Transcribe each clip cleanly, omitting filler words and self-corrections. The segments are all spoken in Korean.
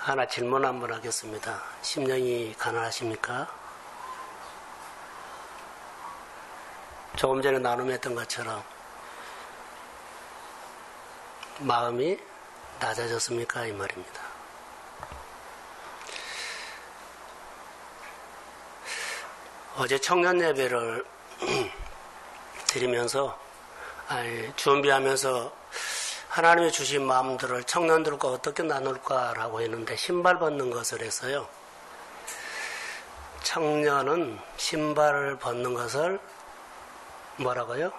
하나 질문 한번 하겠습니다. 심령이 가난하십니까? 조금 전에 나눔했던 것처럼 마음이 낮아졌습니까? 이 말입니다. 어제 청년 예배를 드리면서 준비하면서 하나님이 주신 마음들을 청년들과 어떻게 나눌까라고 했는데 신발 벗는 것을 했어요. 청년은 신발을 벗는 것을 뭐라고요?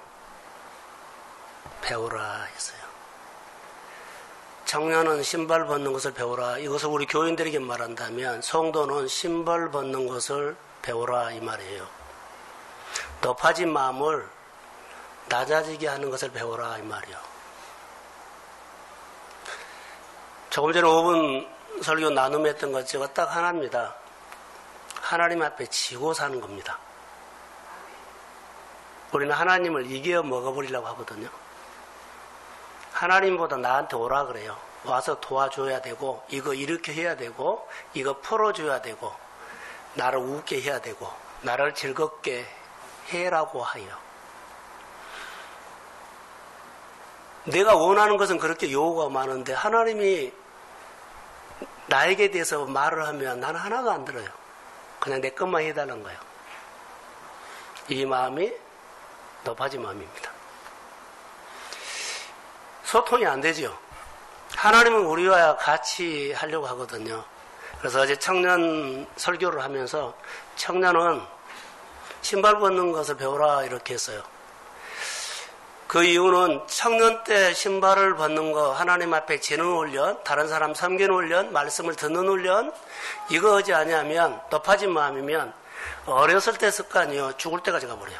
배우라 했어요. 청년은 신발 벗는 것을 배우라. 이것을 우리 교인들에게 말한다면 성도는 신발 벗는 것을 배우라 이 말이에요. 높아진 마음을 낮아지게 하는 것을 배우라 이 말이에요. 조금 전에 5분 설교 나눔했던 것 중에 딱 하나입니다. 하나님 앞에 지고 사는 겁니다. 우리는 하나님을 이겨 먹어버리려고 하거든요. 하나님보다 나한테 오라 그래요. 와서 도와줘야 되고 이거 이렇게 해야 되고 이거 풀어줘야 되고 나를 웃게 해야 되고 나를 즐겁게 해라고 하여. 내가 원하는 것은 그렇게 요구가 많은데 하나님이 나에게 대해서 말을 하면 나는 하나도 안 들어요. 그냥 내 것만 해달라는 거예요. 이 마음이 높아진 마음입니다. 소통이 안 되죠. 하나님은 우리와 같이 하려고 하거든요. 그래서 어제 청년 설교를 하면서 청년은 신발 벗는 것을 배우라 이렇게 했어요. 그 이유는 청년 때 신발을 벗는 거, 하나님 앞에 지는 훈련, 다른 사람 섬기는 훈련, 말씀을 듣는 훈련, 이거 하지 아니하면 높아진 마음이면 어렸을 때 습관이요 죽을 때까지 가버려요.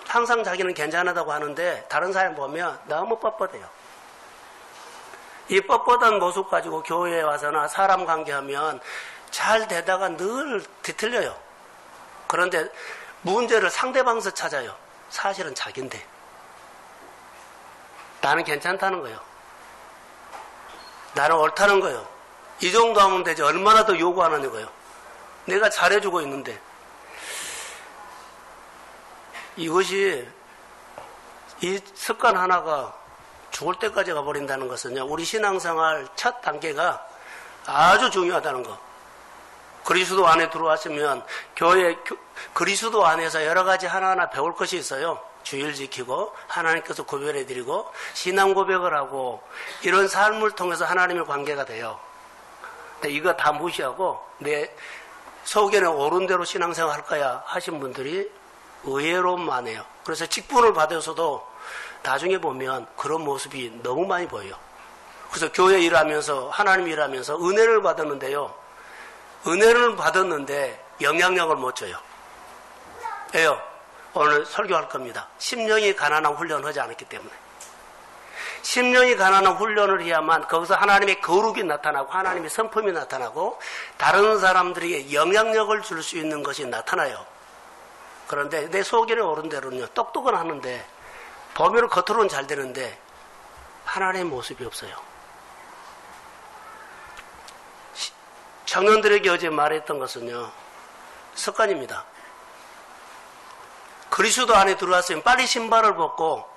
항상 자기는 괜찮다고 하는데 다른 사람 보면 너무 뻣뻣해요. 이 뻣뻣한 모습 가지고 교회에 와서나 사람 관계하면 잘 되다가 늘 뒤틀려요. 그런데 문제를 상대방에서 찾아요. 사실은 자기인데. 나는 괜찮다는 거예요. 나는 옳다는 거예요. 이 정도 하면 되지 얼마나 더 요구하는 거예요. 내가 잘해주고 있는데. 이것이 이 습관 하나가 죽을 때까지 가버린다는 것은요. 우리 신앙생활 첫 단계가 아주 중요하다는 거. 그리스도 안에 들어왔으면 교회 그리스도 안에서 여러 가지 하나하나 배울 것이 있어요. 주일 지키고 하나님께서 구별해드리고 신앙 고백을 하고 이런 삶을 통해서 하나님의 관계가 돼요. 근데 이거 다 무시하고 내 속에는 옳은 대로 신앙생활 할 거야 하신 분들이 의외로 많아요. 그래서 직분을 받아서도 나중에 보면 그런 모습이 너무 많이 보여요. 그래서 교회 일하면서 하나님 일하면서 은혜를 받았는데요. 은혜를 받았는데 영향력을 못 줘요. 왜요? 오늘 설교할 겁니다. 심령이 가난한 훈련을 하지 않았기 때문에. 심령이 가난한 훈련을 해야만 거기서 하나님의 거룩이 나타나고 하나님의 성품이 나타나고 다른 사람들에게 영향력을 줄 수 있는 것이 나타나요. 그런데 내 속에는 옳은 대로는요. 똑똑은 하는데 보면 겉으로는 잘 되는데 하나님의 모습이 없어요. 청년들에게 어제 말했던 것은요. 습관입니다. 그리스도 안에 들어왔으면 빨리 신발을 벗고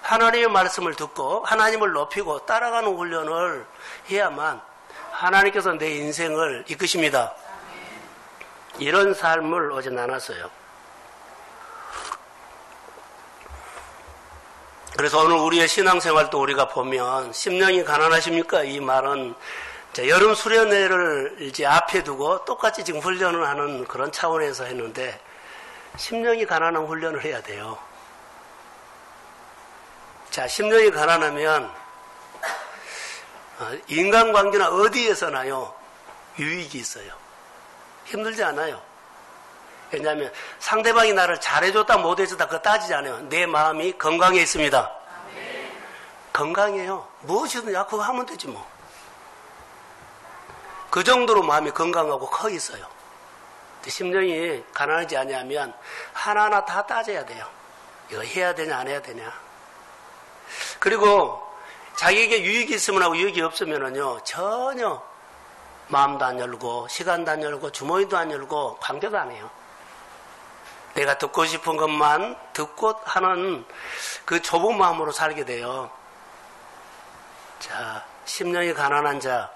하나님의 말씀을 듣고 하나님을 높이고 따라가는 훈련을 해야만 하나님께서 내 인생을 이끄십니다. 이런 삶을 어제 나눴어요. 그래서 오늘 우리의 신앙생활도 우리가 보면 심령이 가난하십니까? 이 말은 여름 수련회를 이제 앞에 두고 똑같이 지금 훈련을 하는 그런 차원에서 했는데 심령이 가난한 훈련을 해야 돼요. 자, 심령이 가난하면 인간관계나 어디에서나요 유익이 있어요. 힘들지 않아요. 왜냐하면 상대방이 나를 잘해줬다 못해줬다 그거 따지지 않아요. 내 마음이 건강해 있습니다. 건강해요. 무엇이든 그거 하면 되지 뭐. 그 정도로 마음이 건강하고 커 있어요. 심령이 가난하지 않으면 하나하나 다 따져야 돼요. 이거 해야 되냐 안 해야 되냐. 그리고 자기에게 유익이 있으면 하고 유익이 없으면은요 전혀 마음도 안 열고 시간도 안 열고 주머니도 안 열고 관계도 안 해요. 내가 듣고 싶은 것만 듣고 하는 그 좁은 마음으로 살게 돼요. 자, 심령이 가난한 자,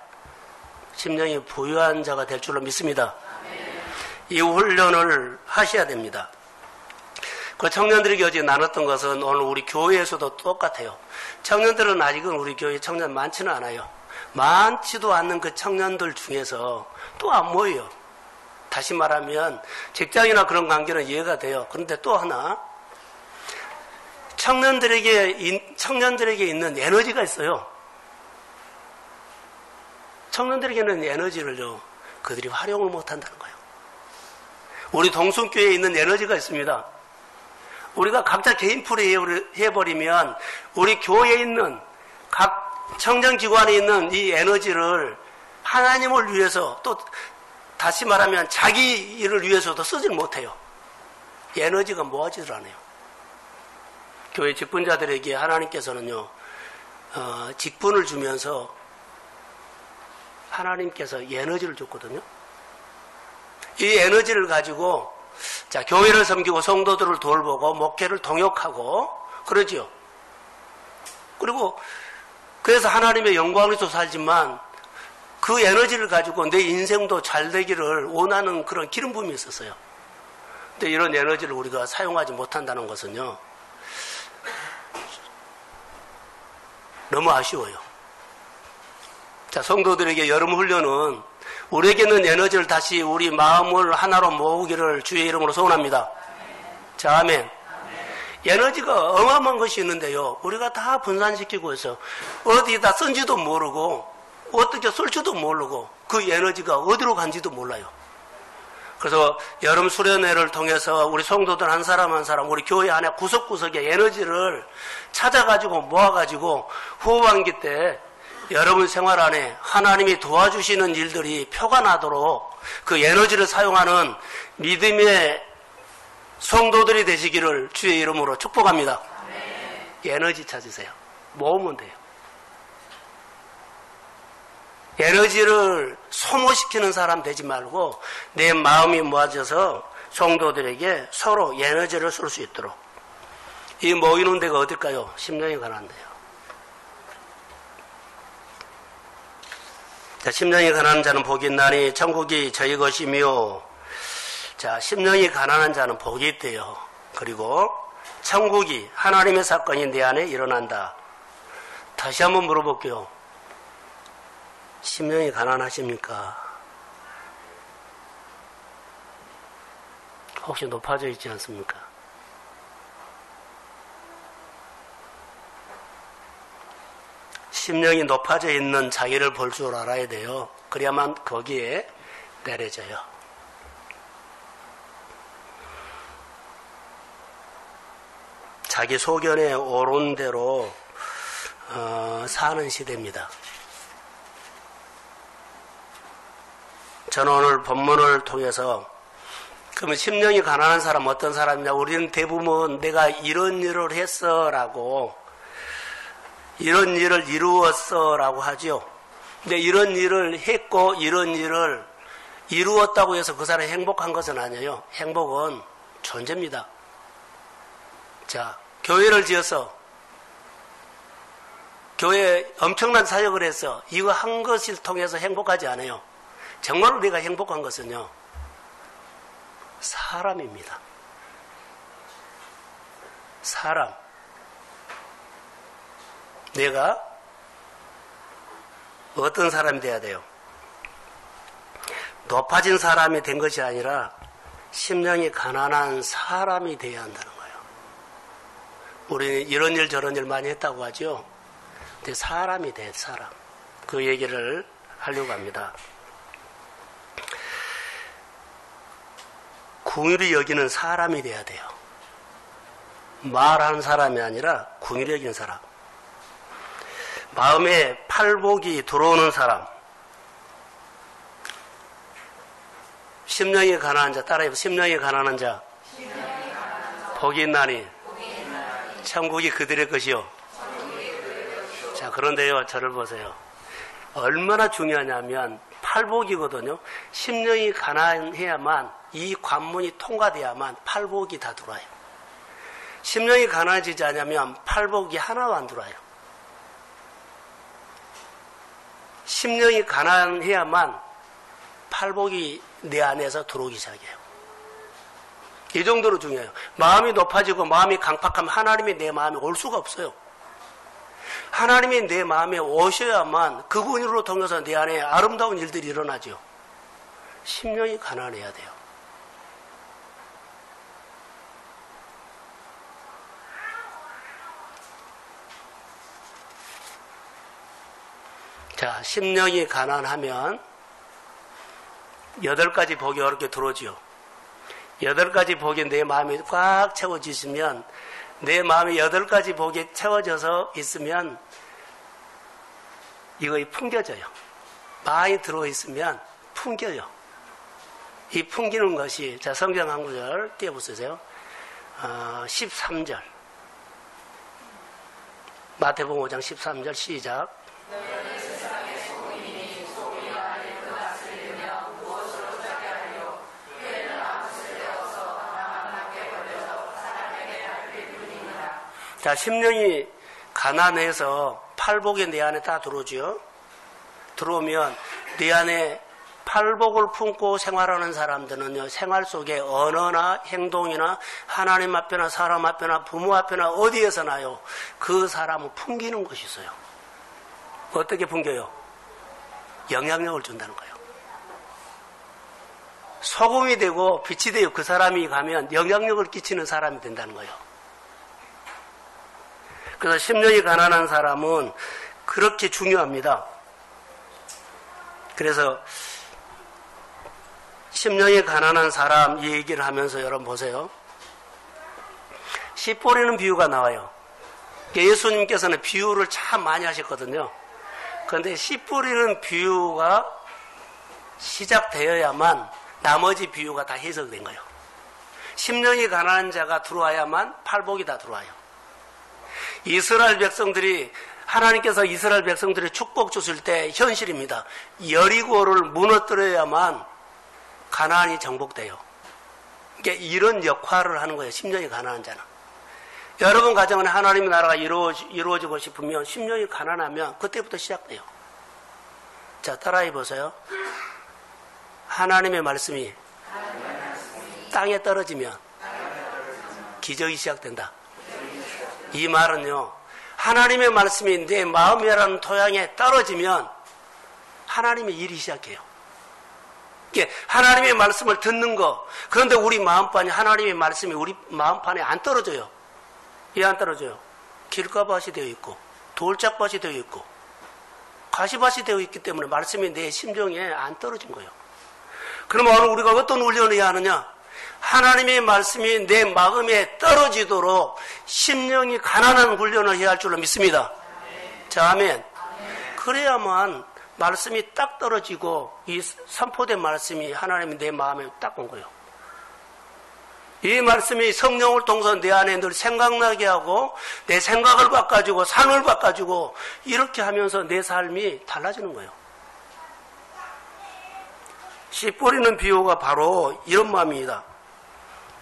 심령이 부유한 자가 될 줄로 믿습니다. 이 훈련을 하셔야 됩니다. 그 청년들에게 어제 나눴던 것은 오늘 우리 교회에서도 똑같아요. 청년들은 아직은 우리 교회 청년 많지는 않아요. 많지도 않는 그 청년들 중에서 또 안 모여요. 다시 말하면 직장이나 그런 관계는 이해가 돼요. 그런데 또 하나, 청년들에게 있는 에너지가 있어요. 청년들에게는 에너지를요, 그들이 활용을 못한다는 거예요. 우리 동순교회에 있는 에너지가 있습니다. 우리가 각자 개인 풀이 해버리면 우리 교회에 있는 각 청정기관에 있는 이 에너지를 하나님을 위해서, 또 다시 말하면 자기 일을 위해서도 쓰질 못해요. 에너지가 모아지질 않아요. 교회 직분자들에게 하나님께서는요, 직분을 주면서 하나님께서 에너지를 줬거든요. 이 에너지를 가지고, 자, 교회를 섬기고 성도들을 돌보고 목회를 동역하고 그러지요. 그리고 그래서 하나님의 영광에서 살지만 그 에너지를 가지고 내 인생도 잘 되기를 원하는 그런 기름 부음이 있었어요. 근데 이런 에너지를 우리가 사용하지 못한다는 것은요, 너무 아쉬워요. 자, 성도들에게 여름 훈련은 우리에게는 에너지를 다시 우리 마음을 하나로 모으기를 주의 이름으로 소원합니다. 자, 아멘. 에너지가 어마어마한 것이 있는데요, 우리가 다 분산시키고 있어요. 어디다 쓴지도 모르고 어떻게 쓸지도 모르고 그 에너지가 어디로 간지도 몰라요. 그래서 여름 수련회를 통해서 우리 성도들 한 사람 한 사람, 우리 교회 안에 구석구석에 에너지를 찾아가지고 모아가지고 후반기 때 여러분 생활 안에 하나님이 도와주시는 일들이 표가 나도록 그 에너지를 사용하는 믿음의 성도들이 되시기를 주의 이름으로 축복합니다. 에너지 찾으세요. 모으면 돼요. 에너지를 소모시키는 사람 되지 말고 내 마음이 모아져서 성도들에게 서로 에너지를 쓸 수 있도록. 이 모이는 데가 어딜까요? 심령이 가난한데요. 자, 심령이 가난한 자는 복이 있나니 천국이 저희 것이며, 자, 심령이 가난한 자는 복이 있대요. 그리고 천국이 하나님의 사건이 내 안에 일어난다. 다시 한번 물어볼게요. 심령이 가난하십니까? 혹시 높아져 있지 않습니까? 심령이 높아져 있는 자기를 볼 줄 알아야 돼요. 그래야만 거기에 내려져요. 자기 소견에 옳은 대로 사는 시대입니다. 저는 오늘 본문을 통해서, 그러면 심령이 가난한 사람 어떤 사람이냐? 우리는 대부분 내가 이런 일을 했어 라고, 이런 일을 이루었어 라고 하죠. 근데 이런 일을 했고 이런 일을 이루었다고 해서 그 사람이 행복한 것은 아니에요. 행복은 존재입니다. 자, 교회를 지어서 교회에 엄청난 사역을 해서 이거 한 것을 통해서 행복하지 않아요. 정말로 내가 행복한 것은요, 사람입니다. 사람. 내가 어떤 사람이 돼야 돼요? 높아진 사람이 된 것이 아니라 심령이 가난한 사람이 돼야 한다는 거예요. 우리는 이런 일 저런 일 많이 했다고 하죠. 근데 사람이 돼, 사람. 그 얘기를 하려고 합니다. 긍휼히 여기는 사람이 돼야 돼요. 말하는 사람이 아니라 긍휼히 여기는 사람. 마음에 팔복이 들어오는 사람. 심령이 가난한 자, 따라해보세요. 심령이 가난한 자, 복이 있나니 천국이 그들의 것이요. 자, 그런데요, 저를 보세요. 얼마나 중요하냐면 팔복이거든요. 심령이 가난해야만, 이 관문이 통과돼야만 팔복이 다 들어와요. 심령이 가난해지지 않으면 팔복이 하나도 안 들어와요. 심령이 가난해야만 팔복이 내 안에서 들어오기 시작해요. 이 정도로 중요해요. 마음이 높아지고 마음이 강팍하면 하나님이 내 마음에 올 수가 없어요. 하나님이 내 마음에 오셔야만 그분으로 통해서 내 안에 아름다운 일들이 일어나죠. 심령이 가난해야 돼요. 자, 심령이 가난하면 8가지 복이 어렵게 들어오지요. 8가지 복이 내 마음이 꽉 채워지시면, 내 마음이 8가지 복이 채워져서 있으면 이거 풍겨져요. 많이 들어있으면 풍겨요. 이 풍기는 것이, 자, 성경 한 구절 띄워보세요. 13절. 마태복음 5장 13절 시작. 자, 심령이 가난해서 팔복이 내 안에 다 들어오죠. 들어오면 내 안에 팔복을 품고 생활하는 사람들은요, 생활 속에 언어나 행동이나 하나님 앞에나 사람 앞에나 부모 앞에나 어디에서나요, 그 사람은 풍기는 것이 있어요. 어떻게 풍겨요? 영향력을 준다는 거예요. 소금이 되고 빛이 되고 그 사람이 가면 영향력을 끼치는 사람이 된다는 거예요. 그래서 심령이 가난한 사람은 그렇게 중요합니다. 그래서 심령이 가난한 사람 이 얘기를 하면서 여러분 보세요. 씨 뿌리는 비유가 나와요. 예수님께서는 비유를 참 많이 하셨거든요. 그런데 씨 뿌리는 비유가 시작되어야만 나머지 비유가 다 해석된 거예요. 심령이 가난한 자가 들어와야만 팔복이 다 들어와요. 이스라엘 백성들이, 하나님께서 이스라엘 백성들이 축복 주실 때 현실입니다. 여리고를 무너뜨려야만 가나안이 정복돼요. 그러니까 이런 역할을 하는 거예요. 심령이 가난한 자는. 여러분 가정은 하나님의 나라가 이루어지고 싶으면 심령이 가난하면 그때부터 시작돼요. 자, 따라해 보세요. 하나님의 말씀이 땅에 떨어지면 기적이 시작된다. 이 말은요, 하나님의 말씀이 내 마음이라는 토양에 떨어지면 하나님의 일이 시작해요. 하나님의 말씀을 듣는 거. 그런데 우리 마음판에 하나님의 말씀이 우리 마음판에 안 떨어져요. 왜 안 떨어져요? 길가밭이 되어 있고 돌짝밭이 되어 있고 가시밭이 되어 있기 때문에 말씀이 내 심정에 안 떨어진 거예요. 그러면 오늘 우리가 어떤 훈련을 해야 하느냐? 하나님의 말씀이 내 마음에 떨어지도록 심령이 가난한 훈련을 해야 할 줄로 믿습니다. 자, 아멘. 그래야만 말씀이 딱 떨어지고 이 선포된 말씀이 하나님이 내 마음에 딱 온 거예요. 이 말씀이 성령을 통해서 내 안에 늘 생각나게 하고 내 생각을 바꿔주고 삶을 바꿔주고 이렇게 하면서 내 삶이 달라지는 거예요. 씨 뿌리는 비유가 바로 이런 마음입니다.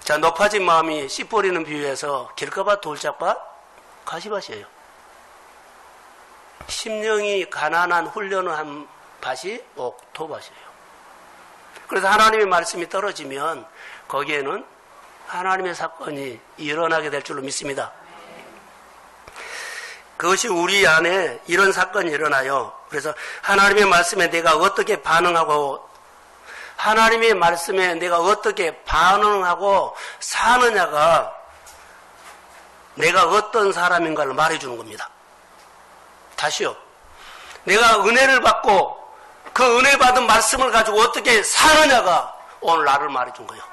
자, 높아진 마음이 씨 뿌리는 비유에서 길가밭, 돌짝밭, 가시밭이에요. 심령이 가난한 훈련을 한 밭이 옥토밭이에요. 그래서 하나님의 말씀이 떨어지면 거기에는 하나님의 사건이 일어나게 될 줄로 믿습니다. 그것이 우리 안에 이런 사건이 일어나요. 그래서 하나님의 말씀에 내가 어떻게 반응하고 하나님의 말씀에 내가 어떻게 반응하고 사느냐가 내가 어떤 사람인가를 말해주는 겁니다. 다시요. 내가 은혜를 받고 그 은혜 받은 말씀을 가지고 어떻게 사느냐가 오늘 나를 말해준 거예요.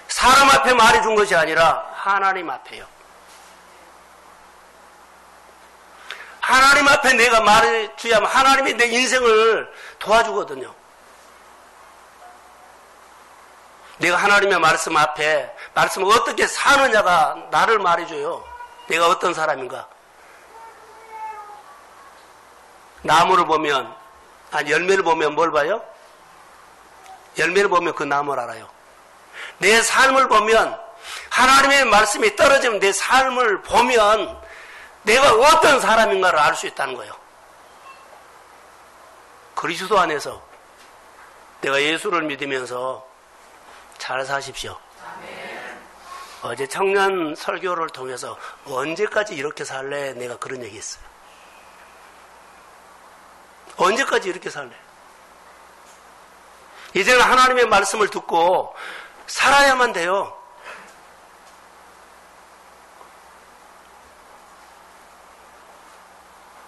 사람 앞에 말해준 것이 아니라 하나님 앞에요. 하나님 앞에 내가 말해줘야만 하나님이 내 인생을 도와주거든요. 내가 하나님의 말씀 앞에 말씀을 어떻게 사느냐가 나를 말해줘요. 내가 어떤 사람인가. 나무를 보면 아니, 열매를 보면 뭘 봐요? 열매를 보면 그 나무를 알아요. 내 삶을 보면, 하나님의 말씀이 떨어지면 내 삶을 보면 내가 어떤 사람인가를 알 수 있다는 거예요. 그리스도 안에서 내가 예수를 믿으면서 잘 사십시오. 어제 청년 설교를 통해서 언제까지 이렇게 살래? 내가 그런 얘기 했어요. 언제까지 이렇게 살래? 이제는 하나님의 말씀을 듣고 살아야만 돼요.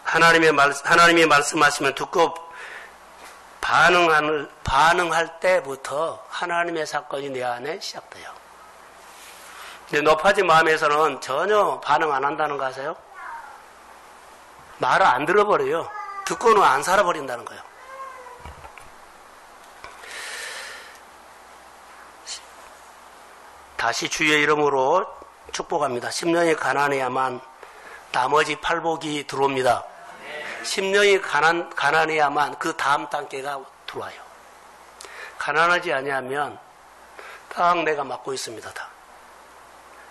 하나님이 말씀하시면 듣고 반응할 때부터 하나님의 사건이 내 안에 시작돼요. 근데 높아진 마음에서는 전혀 반응 안 한다는 거 아세요? 말을 안 들어버려요. 듣고는 안 살아버린다는 거예요. 다시 주의 이름으로 축복합니다. 10년이 가난해야만 나머지 팔복이 들어옵니다. 10년이 가난해야만 그 다음 단계가 들어와요. 가난하지 아니하면 딱 내가 맡고 있습니다.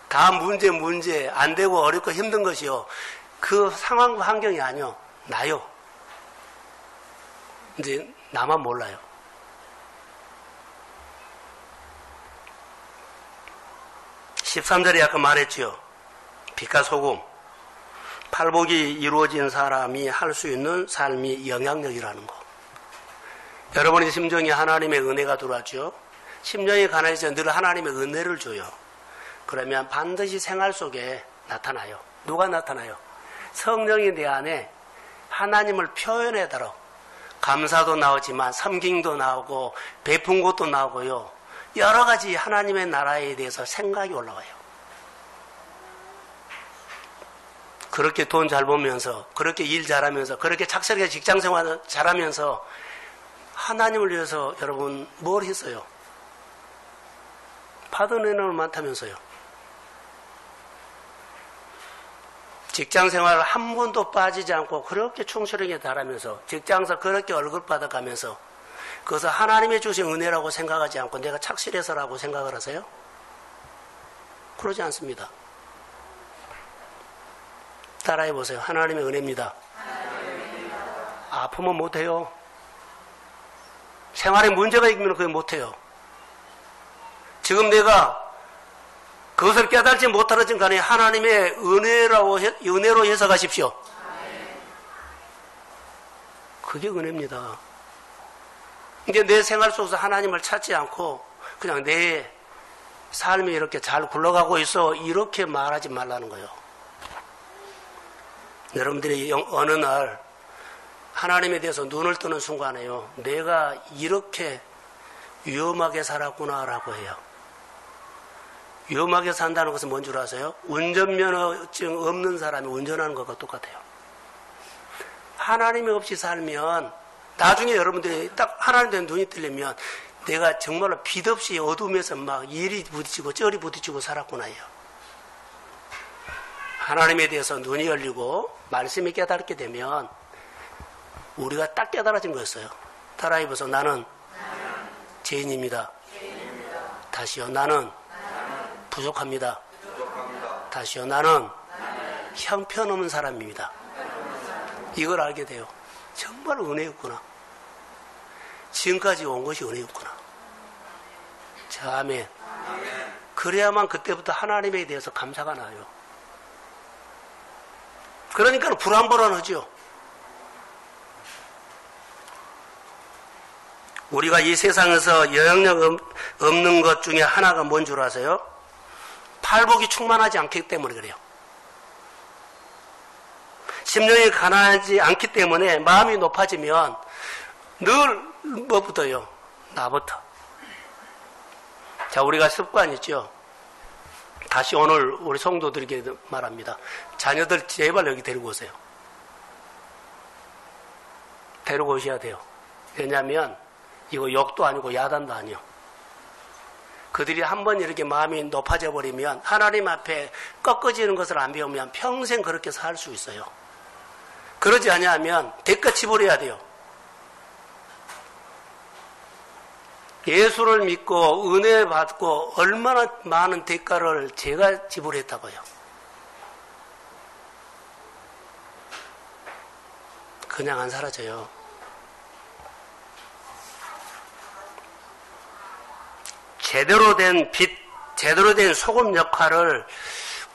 다 문제 안 되고 어렵고 힘든 것이요. 그 상황과 환경이 아니요. 나요. 이제 나만 몰라요. (13절에) 아까 말했지요. 빛과 소금. 팔복이 이루어진 사람이 할 수 있는 삶이 영향력이라는 거. 여러분의 심정에 하나님의 은혜가 들어왔죠. 심령이 가난해서 늘 하나님의 은혜를 줘요. 그러면 반드시 생활 속에 나타나요. 누가 나타나요? 성령이 내 안에 하나님을 표현해달라. 감사도 나오지만 섬김도 나오고 베푼 것도 나오고요. 여러 가지 하나님의 나라에 대해서 생각이 올라와요. 그렇게 돈 잘 벌면서, 그렇게 일 잘하면서, 그렇게 착실하게 직장생활 잘하면서 하나님을 위해서 여러분 뭘 했어요? 받은 은혜는 많다면서요. 직장생활 한 번도 빠지지 않고 그렇게 충실하게 잘하면서 직장에서 그렇게 얼굴 받아가면서 그것을 하나님의 주신 은혜라고 생각하지 않고 내가 착실해서라고 생각을 하세요? 그러지 않습니다. 따라해보세요. 하나님의 은혜입니다. 아프면 못해요. 생활에 문제가 있으면 그게 못해요. 지금 내가 그것을 깨달지 못하는 간에 하나님의 은혜로 해석하십시오. 그게 은혜입니다. 이제 내 생활 속에서 하나님을 찾지 않고 그냥 내 삶이 이렇게 잘 굴러가고 있어 이렇게 말하지 말라는 거예요. 여러분들이 어느 날 하나님에 대해서 눈을 뜨는 순간에요. 내가 이렇게 위험하게 살았구나라고 해요. 위험하게 산다는 것은 뭔 줄 아세요? 운전면허증 없는 사람이 운전하는 것과 똑같아요. 하나님이 없이 살면 나중에 여러분들이 딱 하나님 된 눈이 뜨려면 내가 정말로 빛 없이 어둠에서 막 이리 부딪히고 저리 부딪히고 살았구나 해요. 하나님에 대해서 눈이 열리고 말씀이 깨닫게 되면 우리가 딱 깨달아진 거였어요. 따라해보세요. 나는 죄인입니다. 다시요. 나는 부족합니다. 다시요. 나는 형편없는 사람입니다. 이걸 알게 돼요. 정말 은혜였구나. 지금까지 온 것이 은혜였구나. 자, 아멘. 그래야만 그때부터 하나님에 대해서 감사가 나요. 그러니까 불안불안하죠. 우리가 이 세상에서 영향력 없는 것 중에 하나가 뭔 줄 아세요? 팔복이 충만하지 않기 때문에 그래요. 심령이 가난하지 않기 때문에 마음이 높아지면 늘 뭐부터요? 나부터. 자, 우리가 습관 있죠? 다시 오늘 우리 성도들에게 말합니다. 자녀들 제발 여기 데리고 오세요. 데리고 오셔야 돼요. 왜냐하면 이거 욕도 아니고 야단도 아니요. 그들이 한번 이렇게 마음이 높아져 버리면 하나님 앞에 꺾어지는 것을 안 배우면 평생 그렇게 살 수 있어요. 그러지 않으면 대가 치버려야 돼요. 예수를 믿고 은혜 받고 얼마나 많은 대가를 제가 지불했다고요. 그냥 안 사라져요. 제대로 된 빛, 제대로 된 소금 역할을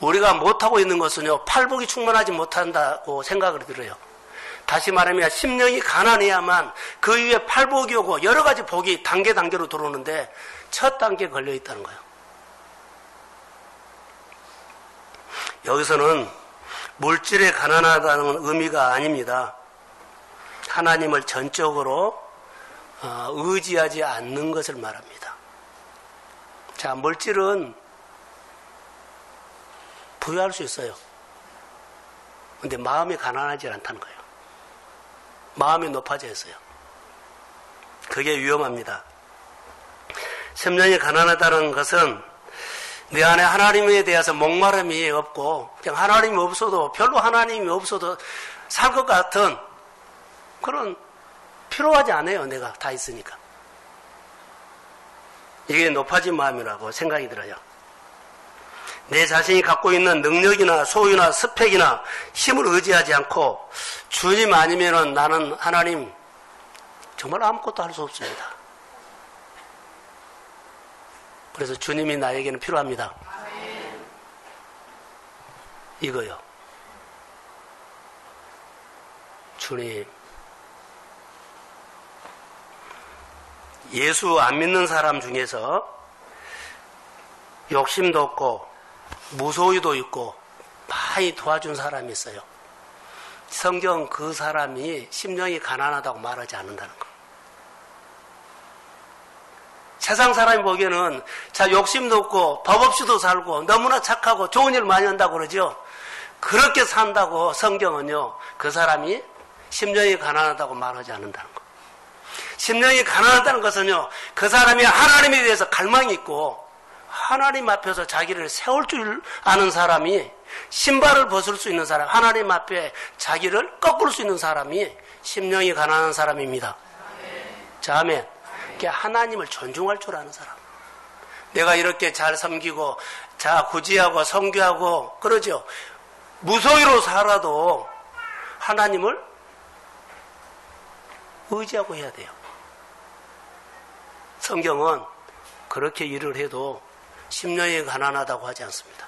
우리가 못하고 있는 것은요, 팔복이 충만하지 못한다고 생각을 들어요. 다시 말하면 심령이 가난해야만 그 위에 팔복이 오고 여러 가지 복이 단계로 들어오는데 첫 단계에 걸려 있다는 거예요. 여기서는 물질에 가난하다는 의미가 아닙니다. 하나님을 전적으로 의지하지 않는 것을 말합니다. 자, 물질은 부여할 수 있어요. 근데 마음이 가난하지 않다는 거예요. 마음이 높아져 있어요. 그게 위험합니다. 심령이 가난하다는 것은 내 안에 하나님에 대해서 목마름이 없고 그냥 하나님이 없어도 별로 하나님이 없어도 살 것 같은 그런 필요하지 않아요. 내가 다 있으니까. 이게 높아진 마음이라고 생각이 들어요. 내 자신이 갖고 있는 능력이나 소유나 스펙이나 힘을 의지하지 않고 주님 아니면은 나는 하나님 정말 아무것도 할 수 없습니다. 그래서 주님이 나에게는 필요합니다. 이거요. 주님. 예수 안 믿는 사람 중에서 욕심도 없고 무소유도 있고 많이 도와준 사람이 있어요. 성경 그 사람이 심령이 가난하다고 말하지 않는다는 거. 세상 사람이 보기에는 자 욕심도 없고 법 없이도 살고 너무나 착하고 좋은 일 많이 한다고 그러죠. 그렇게 산다고 성경은요. 그 사람이 심령이 가난하다고 말하지 않는다는 거. 심령이 가난하다는 것은요. 그 사람이 하나님에 대해서 갈망이 있고 하나님 앞에서 자기를 세울 줄 아는 사람이 신발을 벗을 수 있는 사람, 하나님 앞에 자기를 꺾을 수 있는 사람이 심령이 가난한 사람입니다. 자, 아멘. 하나님을 존중할 줄 아는 사람. 내가 이렇게 잘 섬기고 자 구제하고 선교하고 그러죠. 무소유로 살아도 하나님을 의지하고 해야 돼요. 성경은 그렇게 일을 해도 심령이 가난하다고 하지 않습니다.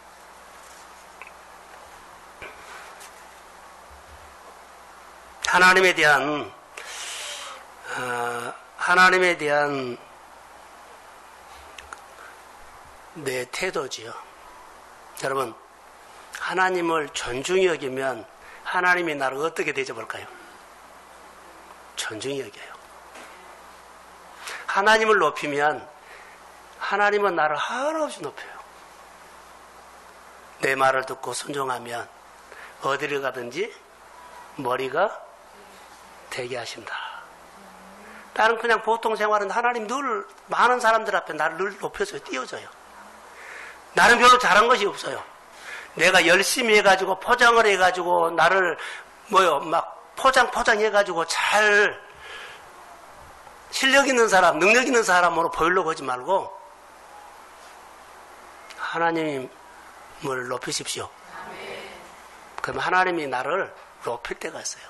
하나님에 대한 내 태도지요. 여러분, 하나님을 존중히 여기면 하나님이 나를 어떻게 대접할까요? 존중히 여겨요. 하나님을 높이면 하나님은 나를 한없이 높여요. 내 말을 듣고 순종하면 어디를 가든지 머리가 되게 하신다. 나는 그냥 보통 생활은 하나님 늘 많은 사람들 앞에 나를 늘 높여줘요. 띄워줘요. 나는 별로 잘한 것이 없어요. 내가 열심히 해가지고 포장을 해가지고 나를 막 포장해가지고 잘 실력 있는 사람, 능력 있는 사람으로 보이려고 하지 말고 하나님을 높이십시오. 그럼 하나님이 나를 높일 때가 있어요.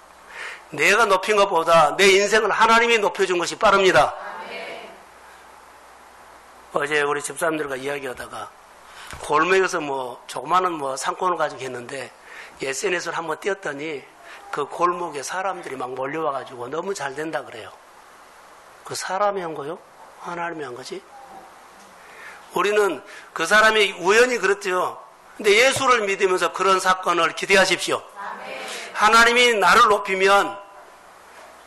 내가 높인 것보다 내 인생을 하나님이 높여준 것이 빠릅니다. 어제 우리 집사람들과 이야기하다가 골목에서 조그마한 상권을 가지고 했는데 SNS를 한번 띄웠더니 그 골목에 사람들이 막 몰려와가지고 너무 잘 된다 그래요. 그 사람이 한 거요? 하나님이 한 거지? 우리는 그 사람이 우연히 그렇죠. 근데 예수를 믿으면서 그런 사건을 기대하십시오. 하나님이 나를 높이면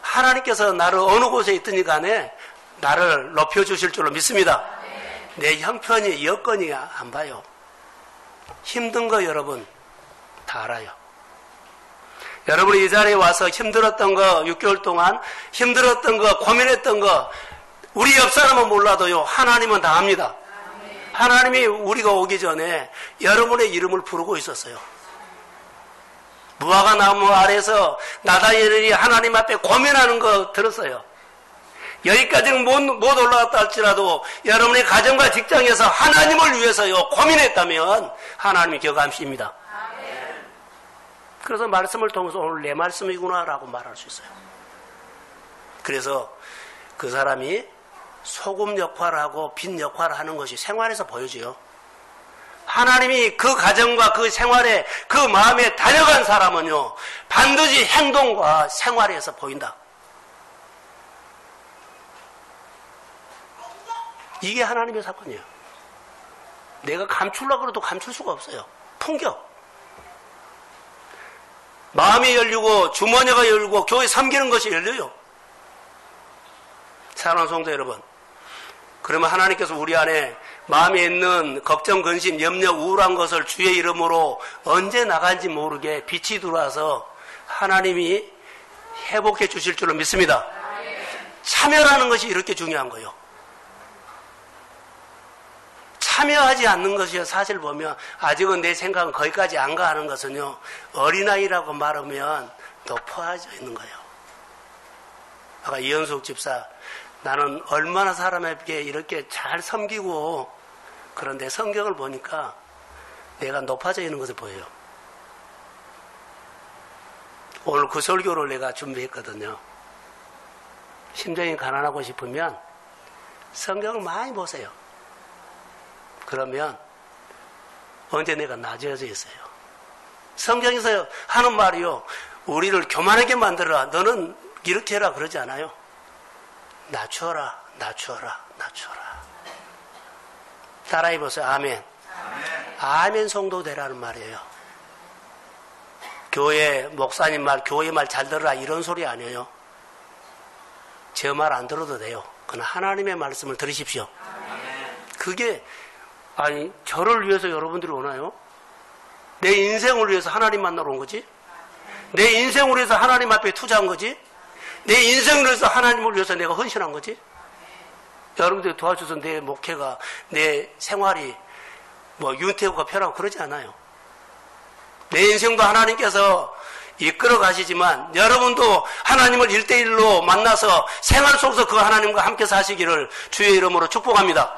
하나님께서 나를 어느 곳에 있든지 간에 나를 높여주실 줄로 믿습니다. 내 형편이 여건이 안 봐요. 힘든 거 여러분 다 알아요. 여러분이 이 자리에 와서 힘들었던 거 6개월 동안 힘들었던 거 고민했던 거 우리 옆 사람은 몰라도요. 하나님은 다 압니다. 하나님이 우리가 오기 전에 여러분의 이름을 부르고 있었어요. 무화과 나무 아래서 나다엘이 하나님 앞에 고민하는 거 들었어요. 여기까지는 못 올라갔다 할지라도 여러분의 가정과 직장에서 하나님을 위해서요 고민했다면 하나님이 경감하십니다. 그래서 말씀을 통해서 오늘 내 말씀이구나 라고 말할 수 있어요. 그래서 그 사람이 소금 역할을 하고 빛 역할을 하는 것이 생활에서 보여져요. 하나님이 그 가정과 그 생활에 그 마음에 달려간 사람은요 반드시 행동과 생활에서 보인다. 이게 하나님의 사건이에요. 내가 감추려고 해도 감출 수가 없어요. 풍격. 마음이 열리고 주머니가 열리고 교회 섬기는 것이 열려요. 사랑하는 성도 여러분, 그러면 하나님께서 우리 안에 마음에 있는 걱정, 근심, 염려, 우울한 것을 주의 이름으로 언제 나간지 모르게 빛이 들어와서 하나님이 회복해 주실 줄로 믿습니다. 참여라는 것이 이렇게 중요한 거예요. 참여하지 않는 것이요. 사실 보면 아직은 내 생각은 거기까지 안 가 하는 것은요. 어린아이라고 말하면 높아져 있는 거예요. 아까 이현숙 집사, 나는 얼마나 사람에게 이렇게 잘 섬기고 그런데 성경을 보니까 내가 높아져 있는 것을 보여요. 오늘 그 설교를 내가 준비했거든요. 심정이 가난하고 싶으면 성경을 많이 보세요. 그러면 언제 내가 낮아져 있어요. 성경에서 하는 말이요. 우리를 교만하게 만들어라. 너는 이렇게 해라 그러지 않아요. 낮추어라, 낮추어라, 낮추어라. 따라해보세요. 아멘. 아멘 성도 되라는 말이에요. 교회 목사님 말, 교회 말 잘 들으라 이런 소리 아니에요. 제 말 안 들어도 돼요. 그러나 하나님의 말씀을 들으십시오. 그게 아니 저를 위해서 여러분들이 오나요? 내 인생을 위해서 하나님 만나러 온 거지? 내 인생을 위해서 하나님 앞에 투자한 거지? 내 인생을 위해서 하나님을 위해서 내가 헌신한 거지? 여러분들이 도와줘서 내 목회가, 내 생활이 뭐 윤태우가 편하고 그러지 않아요. 내 인생도 하나님께서 이끌어 가시지만 여러분도 하나님을 1대1로 만나서 생활 속에서 그 하나님과 함께 사시기를 주의 이름으로 축복합니다.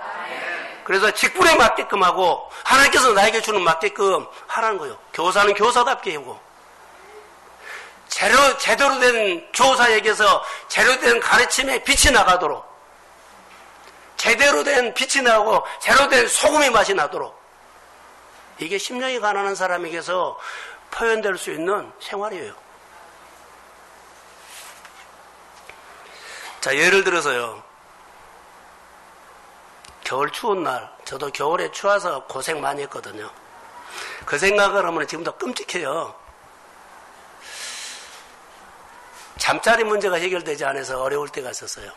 그래서 직분에 맞게끔 하고 하나님께서 나에게 주는 맞게끔 하라는 거예요. 교사는 교사답게 하고 제대로 된 교사에게서 제대로 된 가르침에 빛이 나가도록 제대로 된 빛이 나고 제대로 된 소금의 맛이 나도록 이게 심령이 가난한 사람에게서 표현될 수 있는 생활이에요. 자, 예를 들어서요. 겨울 추운 날, 저도 겨울에 추워서 고생 많이 했거든요. 그 생각을 하면 지금도 끔찍해요. 잠자리 문제가 해결되지 않아서 어려울 때가 있었어요.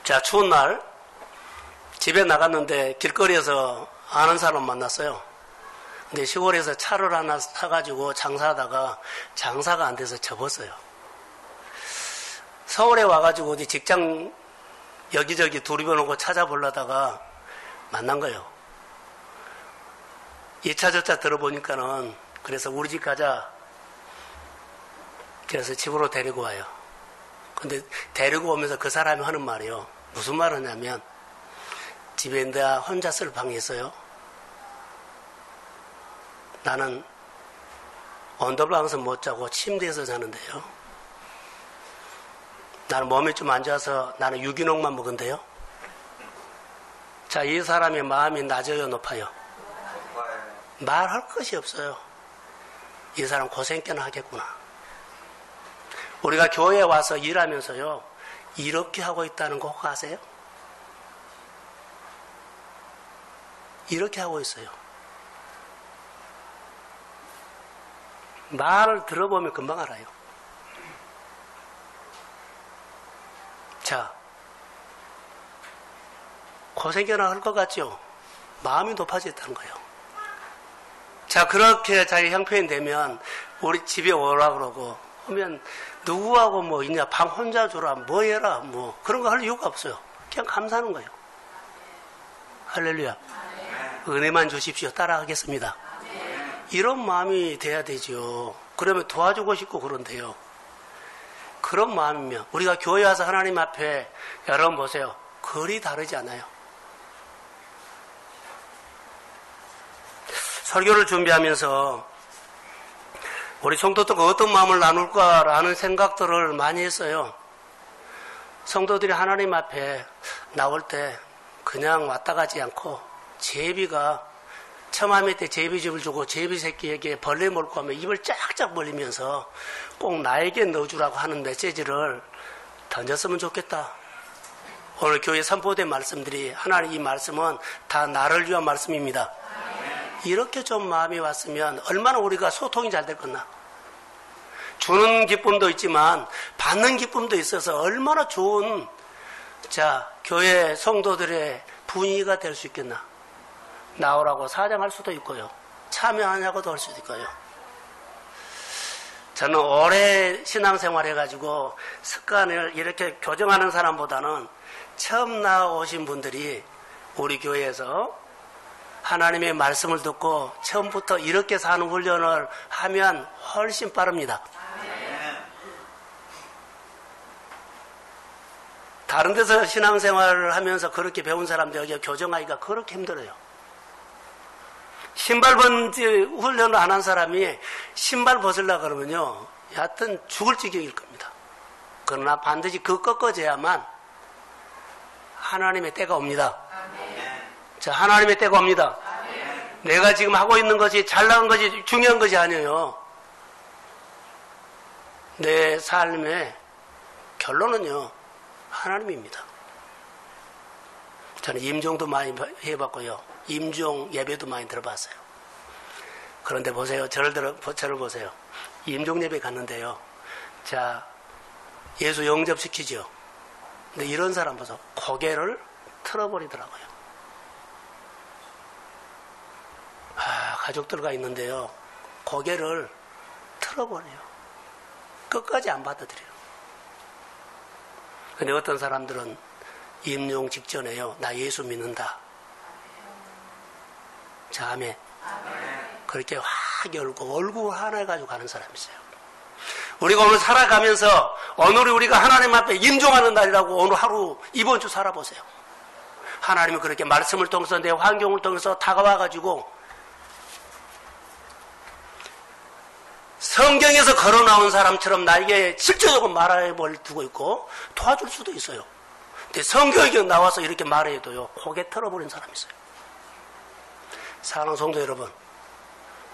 자, 추운 날 집에 나갔는데 길거리에서 아는 사람 만났어요. 근데 시골에서 차를 하나 사가지고 장사하다가 장사가 안 돼서 접었어요. 서울에 와가지고 어디 직장 여기저기 두리번하고 찾아보려다가 만난 거예요. 이차저차 들어보니까는 그래서 우리 집 가자. 그래서 집으로 데리고 와요. 근데 데리고 오면서 그 사람이 하는 말이요. 무슨 말 하냐면 집에 내가 혼자 쓸 방이 있어요. 나는 언더방에서 못 자고 침대에서 자는데요. 나는 몸이 좀 안 좋아서 나는 유기농만 먹은데요. 자, 이 사람의 마음이 낮아요, 높아요? 말할 것이 없어요. 이 사람 고생 꽤나 하겠구나. 우리가 교회에 와서 일하면서요, 이렇게 하고 있다는 거 혹 아세요? 이렇게 하고 있어요. 말을 들어보면 금방 알아요. 자, 고생 꽤나 할 것 같죠? 마음이 높아졌다는 거예요. 자, 그렇게 자기 형편이 되면 우리 집에 오라 그러고 하면 누구하고 뭐 있냐, 방 혼자 주라, 뭐 해라, 뭐 그런 거 할 이유가 없어요. 그냥 감사하는 거예요. 할렐루야. 은혜만 주십시오. 따라하겠습니다. 이런 마음이 돼야 되죠. 그러면 도와주고 싶고 그런데요. 그런 마음이면 우리가 교회 와서 하나님 앞에 여러분 보세요. 거리 다르지 않아요. 설교를 준비하면서 우리 성도들과 어떤 마음을 나눌까라는 생각들을 많이 했어요. 성도들이 하나님 앞에 나올 때 그냥 왔다 가지 않고 제비가 처마 밑에 제비즙을 주고 제비 새끼에게 벌레 몰고 하면 입을 쫙쫙 벌리면서 꼭 나에게 넣어주라고 하는 메시지를 던졌으면 좋겠다. 오늘 교회 선포된 말씀들이 하나님 이 말씀은 다 나를 위한 말씀입니다. 이렇게 좀 마음이 왔으면 얼마나 우리가 소통이 잘 될 거나. 주는 기쁨도 있지만 받는 기쁨도 있어서 얼마나 좋은 교회 성도들의 분위기가 될 수 있겠나. 나오라고 사정할 수도 있고요. 참여하냐고도 할 수도 있고요. 저는 오래 신앙생활 해가지고 습관을 이렇게 교정하는 사람보다는 처음 나오신 분들이 우리 교회에서 하나님의 말씀을 듣고 처음부터 이렇게 사는 훈련을 하면 훨씬 빠릅니다. 다른 데서 신앙생활을 하면서 그렇게 배운 사람들에게 교정하기가 그렇게 힘들어요. 신발 번지 훈련을 안 한 사람이 신발 벗으려고 그러면요. 여하튼 죽을 지경일 겁니다. 그러나 반드시 그 꺾어져야만 하나님의 때가 옵니다. 자, 하나님의 때가 옵니다. 내가 지금 하고 있는 것이 잘 나간 것이 중요한 것이 아니에요. 내 삶의 결론은요. 하나님입니다. 저는 임종도 많이 해봤고요. 임종 예배도 많이 들어봤어요. 그런데 보세요. 저를 보세요. 임종 예배 갔는데요. 자, 예수 영접시키죠. 근데 이런 사람 보세요. 고개를 틀어버리더라고요. 가족들과 있는데요. 고개를 틀어버려요. 끝까지 안 받아들여요. 근데 어떤 사람들은 임종 직전에요. 나 예수 믿는다. 자, 아멘. 그렇게 확 열고 얼굴 하나 해가지고 가는 사람이 있어요. 우리가 오늘 살아가면서 오늘이 우리가 하나님 앞에 임종하는 날이라고 오늘 하루 이번 주 살아보세요. 하나님은 그렇게 말씀을 통해서 내 환경을 통해서 다가와가지고 성경에서 걸어 나온 사람처럼 나에게 실제적으로 말해 두고 있고 도와줄 수도 있어요. 근데 성경에 나와서 이렇게 말해도요, 고개 털어버린 사람이 있어요. 사랑하는 성도 여러분,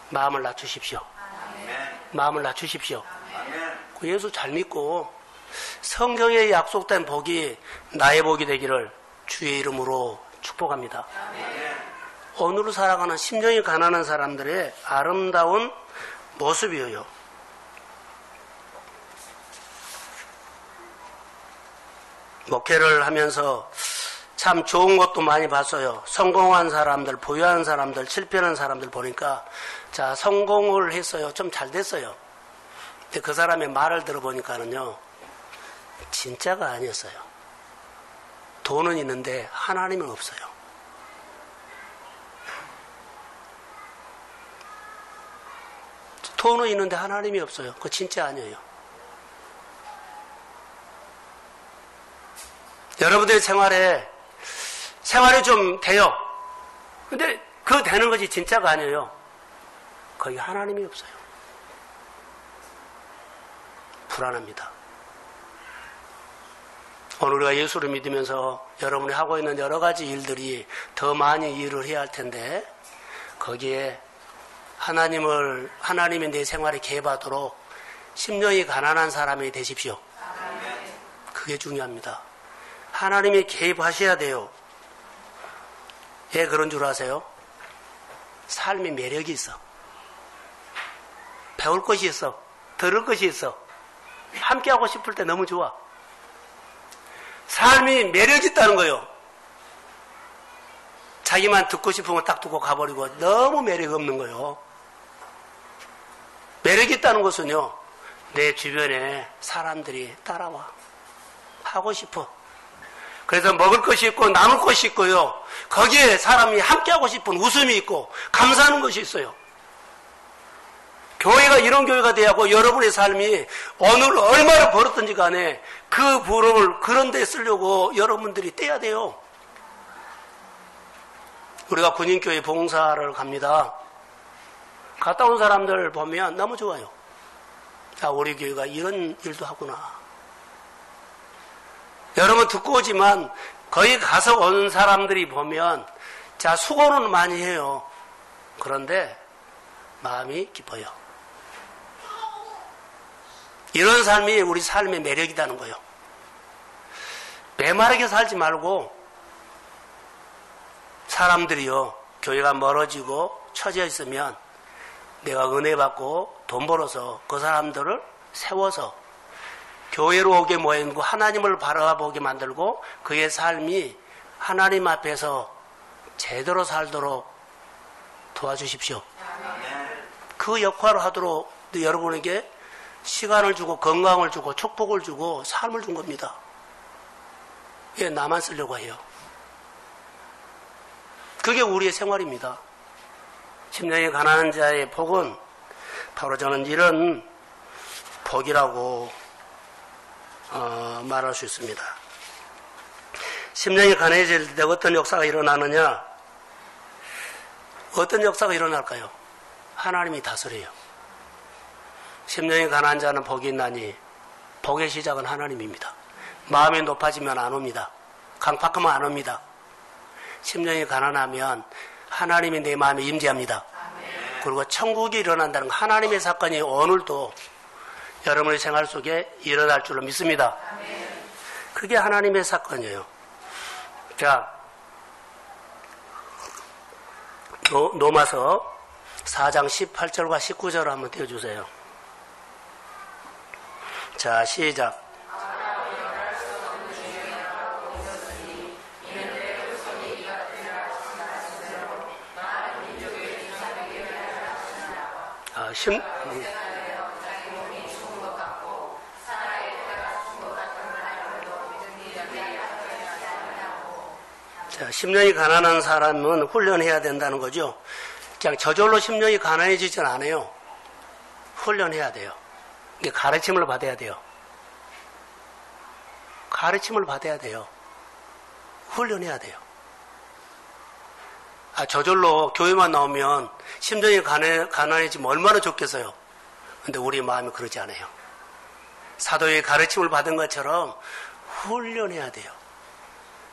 마음을 낮추십시오. 마음을 낮추십시오. 예수 잘 믿고 성경에 약속된 복이 나의 복이 되기를 주의 이름으로 축복합니다. 오늘을 살아가는 심정이 가난한 사람들의 아름다운 모습이에요. 목회를 하면서 참 좋은 것도 많이 봤어요. 성공한 사람들, 부유한 사람들, 실패하는 사람들 보니까 자, 성공을 했어요. 좀 잘 됐어요. 근데 그 사람의 말을 들어보니까는요, 진짜가 아니었어요. 돈은 있는데 하나님은 없어요. 돈은 있는데 하나님이 없어요. 그거 진짜 아니에요. 여러분들의 생활이 좀 돼요. 근데 그거 되는 것이 진짜가 아니에요. 거기 하나님이 없어요. 불안합니다. 오늘 우리가 예수를 믿으면서 여러분이 하고 있는 여러 가지 일들이 더 많이 일을 해야 할 텐데 거기에 하나님이 내 생활에 개입하도록 심령이 가난한 사람이 되십시오. 그게 중요합니다. 하나님이 개입하셔야 돼요. 왜 그런 줄 아세요? 삶이 매력이 있어. 배울 것이 있어. 들을 것이 있어. 함께하고 싶을 때 너무 좋아. 삶이 매력이 있다는 거예요. 자기만 듣고 싶으면 딱 듣고 가버리고 너무 매력이 없는 거예요. 매력이 있다는 것은요, 내 주변에 사람들이 따라와. 하고 싶어. 그래서 먹을 것이 있고 나눌 것이 있고요. 거기에 사람이 함께하고 싶은 웃음이 있고 감사하는 것이 있어요. 교회가 이런 교회가 돼야 하고 여러분의 삶이 오늘 얼마나 벌었든지 간에 그 부름을 그런 데 쓰려고 여러분들이 떼야 돼요. 우리가 군인교회 봉사를 갑니다. 갔다 온 사람들 보면 너무 좋아요. 자, 우리 교회가 이런 일도 하구나. 여러분 듣고 오지만 거기 가서 오는 사람들이 보면 자, 수고는 많이 해요. 그런데 마음이 기뻐요. 이런 삶이 우리 삶의 매력이라는 거예요. 메마르게 살지 말고 사람들이요, 교회가 멀어지고 처져 있으면 내가 은혜 받고 돈 벌어서 그 사람들을 세워서 교회로 오게 모이고 하나님을 바라보게 만들고 그의 삶이 하나님 앞에서 제대로 살도록 도와주십시오. 그 역할을 하도록 여러분에게 시간을 주고 건강을 주고 축복을 주고 삶을 준 겁니다. 왜 나만 쓰려고 해요? 그게 우리의 생활입니다. 심령이 가난한 자의 복은 바로 저는 이런 복이라고 말할 수 있습니다. 심령이 가난해질 때 어떤 역사가 일어나느냐? 어떤 역사가 일어날까요? 하나님이 다스려요. 심령이 가난한 자는 복이 있나니 복의 시작은 하나님입니다. 마음이 높아지면 안 옵니다. 강팍하면 안 옵니다. 심령이 가난하면 하나님이 내 마음에 임재합니다. 그리고 천국이 일어난다는 하나님의 사건이 오늘도 여러분의 생활 속에 일어날 줄로 믿습니다. 그게 하나님의 사건이에요. 자, 로마서 4장 18절과 19절을 한번 띄워주세요. 자, 시작. 자, 심령이 가난한 사람은 훈련해야 된다는 거죠. 그냥 저절로 심령이 가난해지진 않아요. 훈련해야 돼요. 가르침을 받아야 돼요. 가르침을 받아야 돼요. 훈련해야 돼요. 저절로 교회만 나오면 심정이 가난해지면 얼마나 좋겠어요. 근데 우리 마음이 그러지 않아요. 사도의 가르침을 받은 것처럼 훈련해야 돼요.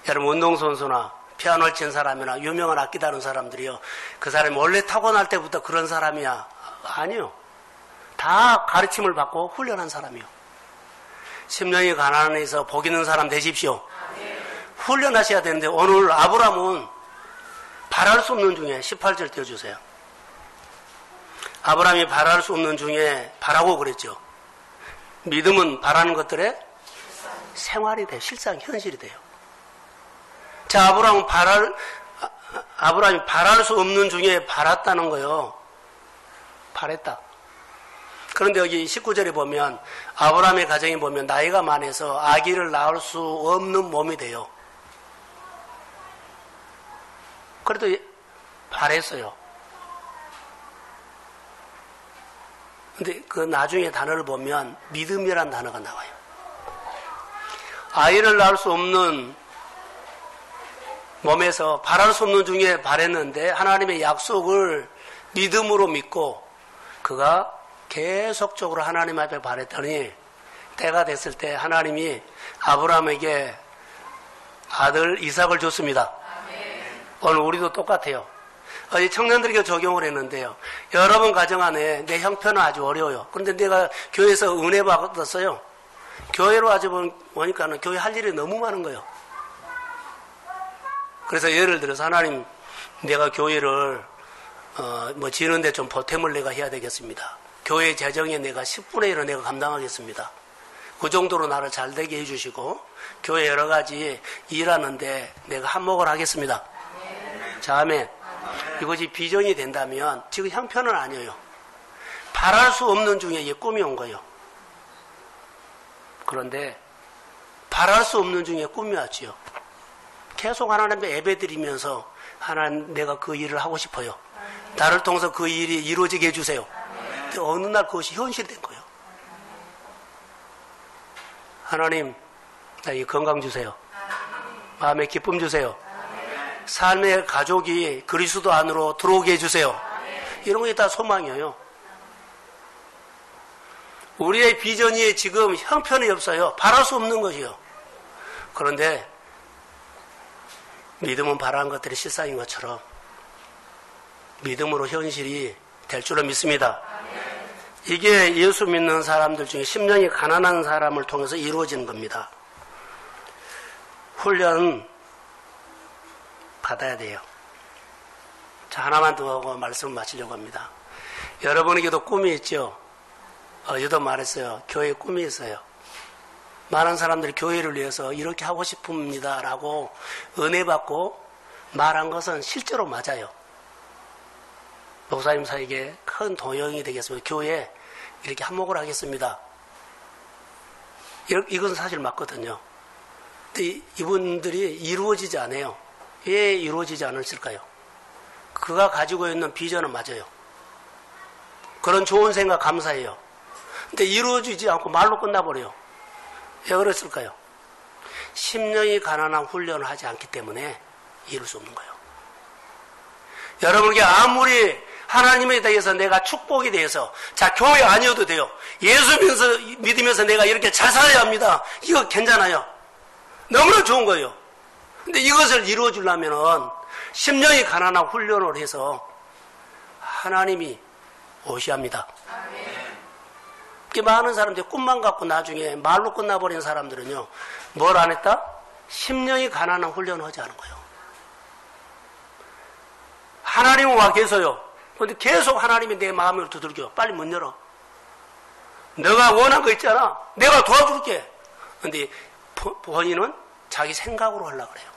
여러분 운동선수나 피아노를 친 사람이나 유명한 악기 다룬 사람들이요. 그 사람이 원래 타고날 때부터 그런 사람이야? 아니요. 다 가르침을 받고 훈련한 사람이요. 심령이 가난해서 복 있는 사람 되십시오. 훈련하셔야 되는데 오늘 아브라함은 바랄 수 없는 중에 18절 띄워주세요. 아브라함이 바랄 수 없는 중에 바라고 그랬죠. 믿음은 바라는 것들의 생활이 돼요. 실상 현실이 돼요. 자, 아브라함이 바랄 수 없는 중에 바랐다는 거요. 바랬다. 그런데 여기 19절에 보면 아브라함의 가정에 보면 나이가 많아서 아기를 낳을 수 없는 몸이 돼요. 그래도 바랬어요. 근데 그 나중에 단어를 보면 믿음이란 단어가 나와요. 아이를 낳을 수 없는 몸에서 바랄 수 없는 중에 바랬는데 하나님의 약속을 믿음으로 믿고 그가 계속적으로 하나님 앞에 바랬더니 때가 됐을 때 하나님이 아브라함에게 아들 이삭을 줬습니다. 오늘 우리도 똑같아요. 어제 청년들에게 적용을 했는데요. 여러분 가정 안에 내 형편은 아주 어려워요. 그런데 내가 교회에서 은혜 받았어요. 교회로 아주 보니까는 교회 할 일이 너무 많은 거예요. 그래서 예를 들어서 하나님 내가 교회를 지는데 좀 보탬을 내가 해야 되겠습니다. 교회 재정에 내가 10분의 1을 내가 감당하겠습니다. 그 정도로 나를 잘 되게 해주시고 교회 여러 가지 일하는데 내가 한몫을 하겠습니다. 자, 아멘. 이것이 비전이 된다면 지금 형편은 아니에요. 바랄 수 없는 중에 이 꿈이 온 거예요. 그런데 바랄 수 없는 중에 꿈이 왔지요. 계속 하나님께 예배드리면서 하나님 내가 그 일을 하고 싶어요. 나를 통해서 그 일이 이루어지게 해주세요. 근데 어느 날 그것이 현실이 된 거예요. 하나님, 나에게 건강 주세요. 마음에 기쁨 주세요. 삶의 가족이 그리스도 안으로 들어오게 해주세요. 이런 게 다 소망이에요. 우리의 비전이 지금 형편이 없어요. 바랄 수 없는 것이요. 그런데 믿음은 바라는 것들이 실상인 것처럼 믿음으로 현실이 될 줄로 믿습니다. 이게 예수 믿는 사람들 중에 심령이 가난한 사람을 통해서 이루어지는 겁니다. 훈련 받아야 돼요. 자, 하나만 더 하고 말씀을 마치려고 합니다. 여러분에게도 꿈이 있죠? 어제도 말했어요. 교회에 꿈이 있어요. 많은 사람들이 교회를 위해서 이렇게 하고 싶습니다 라고 은혜 받고 말한 것은 실제로 맞아요. 목사님 사에게 큰 도용이 되겠습니다. 교회에 이렇게 한몫을 하겠습니다. 이것은 사실 맞거든요. 근데 이분들이 이루어지지 않아요. 왜 이루어지지 않았을까요? 그가 가지고 있는 비전은 맞아요. 그런 좋은 생각 감사해요. 근데 이루어지지 않고 말로 끝나버려요. 왜 그랬을까요? 심령이 가난한 훈련을 하지 않기 때문에 이룰 수 없는 거예요. 여러분에게 아무리 하나님에 대해서 내가 축복에 대해서, 자, 교회 아니어도 돼요. 예수 믿으면서 내가 이렇게 잘 살아야 합니다. 이거 괜찮아요. 너무나 좋은 거예요. 근데 이것을 이루어주려면은 심령이 가난한 훈련을 해서 하나님이 오셔야 합니다. 많은 사람들이 꿈만 갖고 나중에 말로 끝나버린 사람들은요, 뭘 안 했다? 심령이 가난한 훈련을 하지 않은 거예요. 하나님은 와 계세요. 근데 계속 하나님이 내 마음을 두들겨. 빨리 문 열어. 너가 원한 거 있잖아. 내가 도와줄게. 근데 본인은 자기 생각으로 하려고 그래요.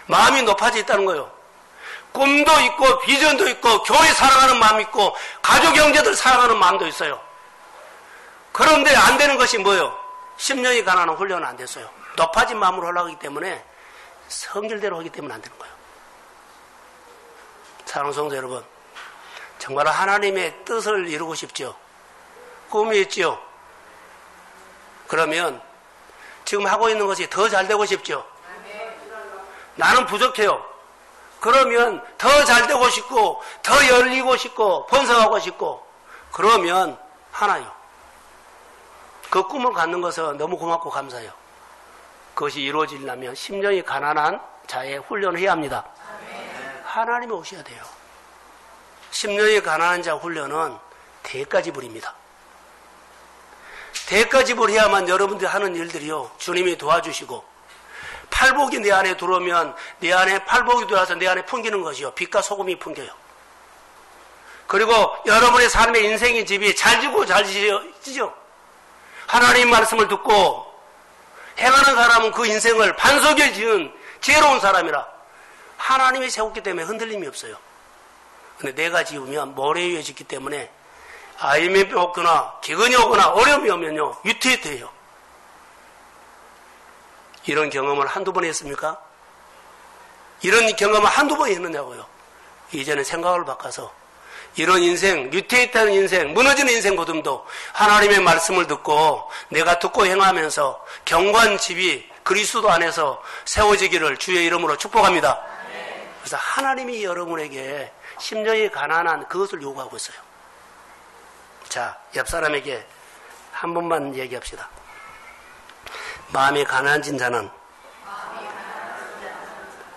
마음이 높아져 있다는 거예요. 꿈도 있고 비전도 있고 교회 사랑하는 마음이 있고 가족 형제들 사랑하는 마음도 있어요. 그런데 안 되는 것이 뭐예요? 심령이 가난한 훈련은 안 됐어요. 높아진 마음으로 하려고 하기 때문에 성질대로 하기 때문에 안 되는 거예요. 사랑하는 성도 여러분, 정말 하나님의 뜻을 이루고 싶죠? 꿈이 있죠? 그러면 지금 하고 있는 것이 더 잘 되고 싶죠? 나는 부족해요. 그러면 더 잘 되고 싶고 더 열리고 싶고 번성하고 싶고 그러면 하나요. 그 꿈을 갖는 것은 너무 고맙고 감사해요. 그것이 이루어지려면 심령이 가난한 자의 훈련을 해야 합니다. 하나님이 오셔야 돼요. 심령이 가난한 자 훈련은 대가지불입니다. 대가지불 해야만 여러분들이 하는 일들이요, 주님이 도와주시고, 팔복이 내 안에 들어오면 내 안에 팔복이 들어와서 내 안에 풍기는 것이요, 빛과 소금이 풍겨요. 그리고 여러분의 삶의 인생의 집이 잘 지고 잘 지죠. 하나님 말씀을 듣고 행하는 사람은 그 인생을 반석에 지은 지혜로운 사람이라 하나님이 세웠기 때문에 흔들림이 없어요. 근데 내가 지으면 모래 위에 짓기 때문에 IMF이 오거나 기근이 오거나 어려움이 오면요, 위태위태해요. 이런 경험을 한두 번 했습니까? 이런 경험을 한두 번 했느냐고요. 이제는 생각을 바꿔서 이런 인생, 위태위태한 인생, 무너지는 인생 보듬도 하나님의 말씀을 듣고 내가 듣고 행하면서 경관 집이 그리스도 안에서 세워지기를 주의 이름으로 축복합니다. 그래서 하나님이 여러분에게 심령이 가난한 그것을 요구하고 있어요. 자, 옆 사람에게 한 번만 얘기합시다. 마음이 가난해진 자는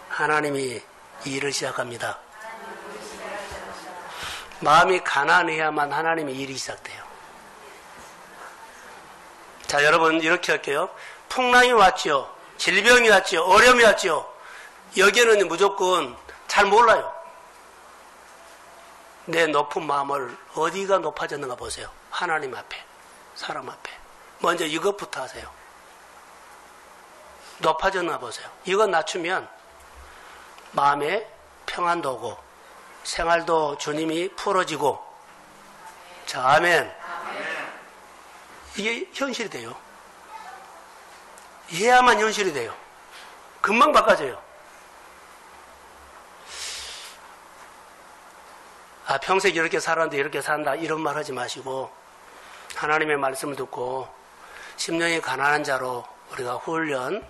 하나님이 일을 시작합니다. 마음이 가난해야만 하나님의 일이 시작돼요. 자, 여러분 이렇게 할게요. 풍랑이 왔죠. 질병이 왔죠. 어려움이 왔죠. 여기에는 무조건 잘 몰라요. 내 높은 마음을 어디가 높아졌는가 보세요. 하나님 앞에, 사람 앞에. 먼저 이것부터 하세요. 높아졌나 보세요. 이거 낮추면 마음에 평안도 오고 생활도 주님이 풀어지고. 자, 아멘. 이게 현실이 돼요. 해야만 현실이 돼요. 금방 바꿔져요. 평생 이렇게 살았는데 이렇게 산다 이런 말 하지 마시고 하나님의 말씀을 듣고 심령이 가난한 자로 우리가 훈련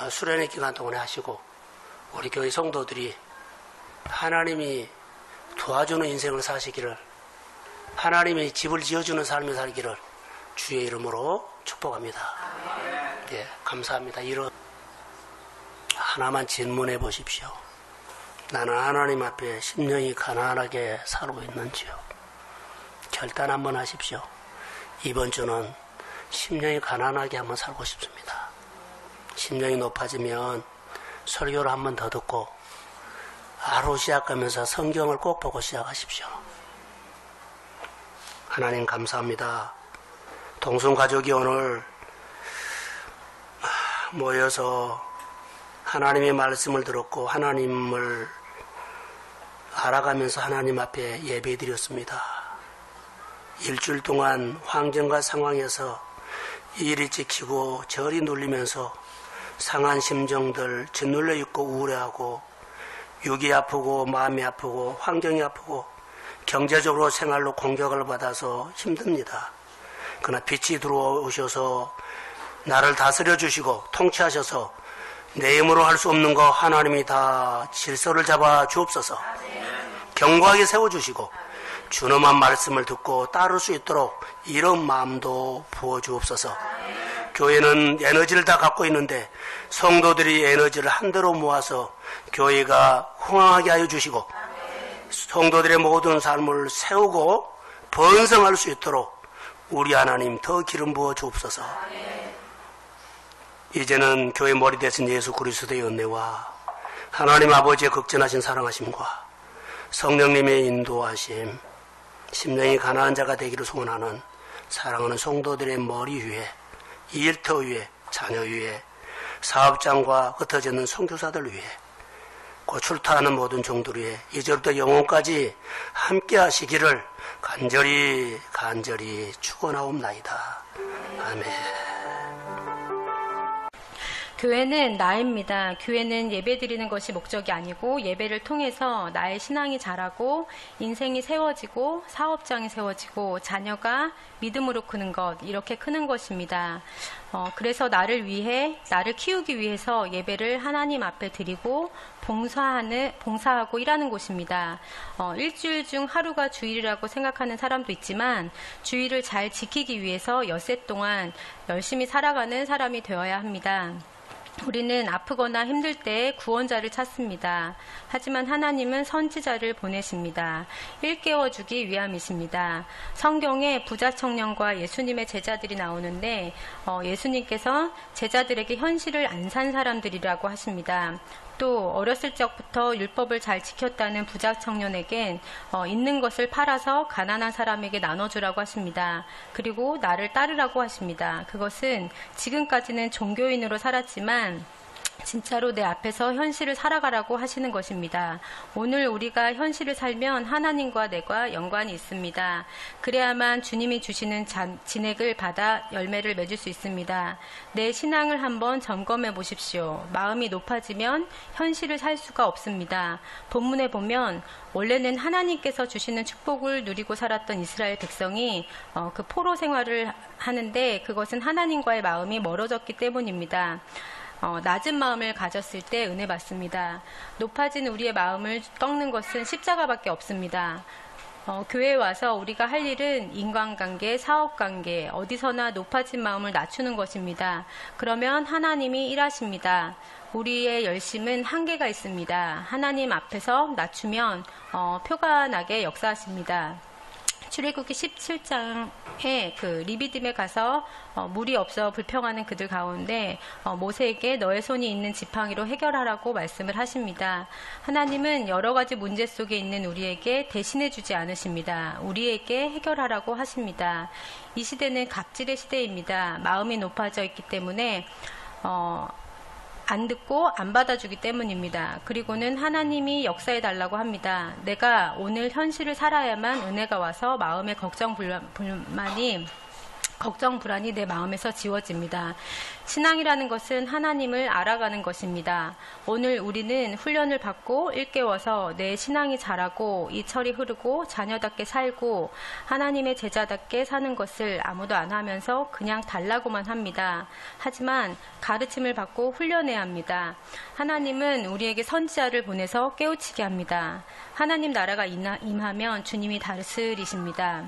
수련의 기간 동안에 하시고 우리 교회 성도들이 하나님이 도와주는 인생을 사시기를 하나님이 집을 지어주는 삶을 살기를 주의 이름으로 축복합니다. 예, 감사합니다. 하나만 질문해 보십시오. 나는 하나님 앞에 심령이 가난하게 살고 있는지요? 결단 한번 하십시오. 이번 주는 심령이 가난하게 한번 살고 싶습니다. 심령이 높아지면 설교를 한번 더 듣고 하루 시작하면서 성경을 꼭 보고 시작하십시오. 하나님 감사합니다. 동성가족이 오늘 모여서 하나님의 말씀을 들었고 하나님을 알아가면서 하나님 앞에 예배드렸습니다. 일주일 동안 환경과 상황에서 이리 찍히고 저리 눌리면서 상한 심정들 짓눌려 있고 우울해하고 육이 아프고 마음이 아프고 환경이 아프고 경제적으로 생활로 공격을 받아서 힘듭니다. 그러나 빛이 들어오셔서 나를 다스려 주시고 통치하셔서 내 힘으로 할 수 없는 거 하나님이 다 질서를 잡아 주옵소서. 견고하게 세워주시고 준엄한 말씀을 듣고 따를 수 있도록 이런 마음도 부어주옵소서. 교회는 에너지를 다 갖고 있는데 성도들이 에너지를 한대로 모아서 교회가 흥황하게 하여 주시고 성도들의 모든 삶을 세우고 번성할 수 있도록 우리 하나님 더 기름 부어 주옵소서. 이제는 교회 머리 대신 예수 그리스도의 은혜와 하나님 아버지의 극진하신 사랑하심과 성령님의 인도하심, 심령이 가난한 자가 되기를 소원하는 사랑하는 성도들의 머리 위에, 일터 위에, 자녀 위에, 사업장과 흩어져 있는 선교사들 위에, 곧 출타하는 모든 종들 위에 이제부터 영혼까지 함께 하시기를 간절히 축원하옵나이다. 아멘. 교회는 나입니다. 교회는 예배드리는 것이 목적이 아니고 예배를 통해서 나의 신앙이 자라고 인생이 세워지고 사업장이 세워지고 자녀가 믿음으로 크는 것, 이렇게 크는 것입니다. 그래서 나를 키우기 위해서 예배를 하나님 앞에 드리고 봉사하고 일하는 곳입니다. 일주일 중 하루가 주일이라고 생각하는 사람도 있지만 주일을 잘 지키기 위해서 엿새 동안 열심히 살아가는 사람이 되어야 합니다. 우리는 아프거나 힘들 때 구원자를 찾습니다. 하지만 하나님은 선지자를 보내십니다. 일깨워주기 위함이십니다. 성경에 부자 청년과 예수님의 제자들이 나오는데 예수님께서 제자들에게 현실을 안 산 사람들이라고 하십니다. 또 어렸을 적부터 율법을 잘 지켰다는 부자 청년에겐 있는 것을 팔아서 가난한 사람에게 나눠주라고 하십니다. 그리고 나를 따르라고 하십니다. 그것은 지금까지는 종교인으로 살았지만 진짜로 내 앞에서 현실을 살아가라고 하시는 것입니다. 오늘 우리가 현실을 살면 하나님과 내가 연관이 있습니다. 그래야만 주님이 주시는 진액을 받아 열매를 맺을 수 있습니다. 내 신앙을 한번 점검해 보십시오. 마음이 높아지면 현실을 살 수가 없습니다. 본문에 보면 원래는 하나님께서 주시는 축복을 누리고 살았던 이스라엘 백성이 그 포로 생활을 하는데 그것은 하나님과의 마음이 멀어졌기 때문입니다. 낮은 마음을 가졌을 때 은혜 받습니다. 높아진 우리의 마음을 꺾는 것은 십자가밖에 없습니다. 교회에 와서 우리가 할 일은 인간관계, 사업관계, 어디서나 높아진 마음을 낮추는 것입니다. 그러면 하나님이 일하십니다. 우리의 열심은 한계가 있습니다. 하나님 앞에서 낮추면 표가 나게 역사하십니다. 출애굽기 17장에 그 리비딤에 가서 물이 없어 불평하는 그들 가운데 모세에게 너의 손이 있는 지팡이로 해결하라고 말씀을 하십니다. 하나님은 여러 가지 문제 속에 있는 우리에게 대신해 주지 않으십니다. 우리에게 해결하라고 하십니다. 이 시대는 갑질의 시대입니다. 마음이 높아져 있기 때문에 안 듣고 안 받아주기 때문입니다. 그리고는 하나님이 역사해 달라고 합니다. 내가 오늘 현실을 살아야만 은혜가 와서 마음의 걱정 불만이 걱정, 불안이 내 마음에서 지워집니다. 신앙이라는 것은 하나님을 알아가는 것입니다. 오늘 우리는 훈련을 받고 일깨워서 내 신앙이 자라고 이철이 흐르고 자녀답게 살고 하나님의 제자답게 사는 것을 아무도 안 하면서 그냥 달라고만 합니다. 하지만 가르침을 받고 훈련해야 합니다. 하나님은 우리에게 선지자를 보내서 깨우치게 합니다. 하나님 나라가 임하면 주님이 다스리십니다.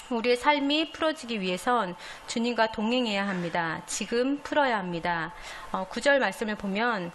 우리의 삶이 풀어지기 위해선 주님과 동행해야 합니다. 지금 풀어야 합니다. 9절 말씀을 보면